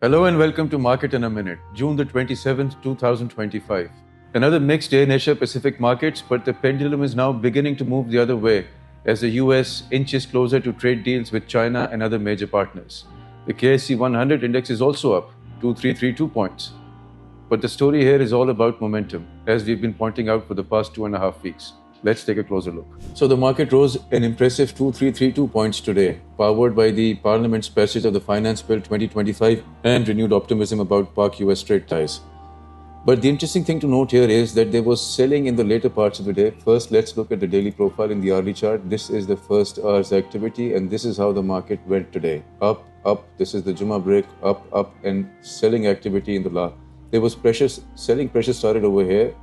Hello and welcome to Market in a Minute, June the 27th, 2025. Another mixed day in Asia Pacific markets, but the pendulum is now beginning to move the other way as the US inches closer to trade deals with China and other major partners. The KSC 100 index is also up 2332 points. But the story here is all about momentum, as we've been pointing out for the past 2.5 weeks. Let's take a closer look. So the market rose an impressive 2332 points today, powered by the Parliament's passage of the Finance Bill 2025 and renewed optimism about Pak-US trade ties. But the interesting thing to note here is that there was selling in the later parts of the day. First, let's look at the daily profile in the hourly chart. This is the first hour's activity, and this is how the market went today. Up, up. This is the Juma break. Up, and selling activity in the last. There was pressure, selling pressure started over here,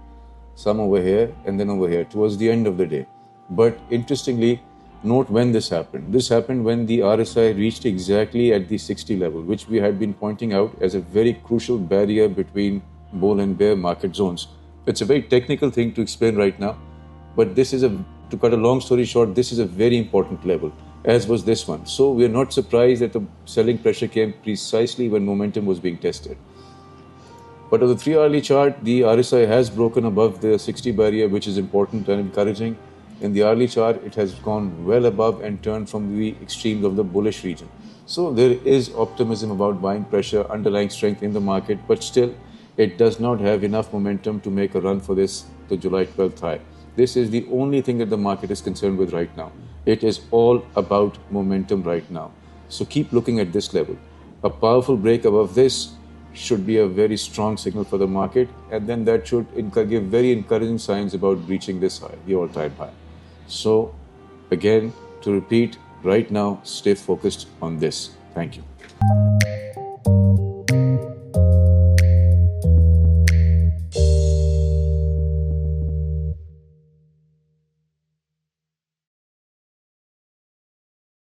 some over here, and then over here towards the end of the day. But interestingly, note when this happened. This happened when the RSI reached exactly at the 60 level, which we had been pointing out as a very crucial barrier between bull and bear market zones. It's a very technical thing to explain right now, but this is to cut a long story short, this is a very important level, as was this one. So we are not surprised that the selling pressure came precisely when momentum was being tested. But on the 3-hourly chart, the RSI has broken above the 60 barrier, which is important and encouraging. In the hourly chart, it has gone well above and turned from the extremes of the bullish region. So there is optimism about buying pressure, underlying strength in the market, but still, it does not have enough momentum to make a run for the July 12th high. This is the only thing that the market is concerned with right now. It is all about momentum right now. So keep looking at this level. A powerful break above this should be a very strong signal for the market, and then that should give very encouraging signs about breaching this high, the all-time high. So again, to repeat, right now, stay focused on this. Thank you.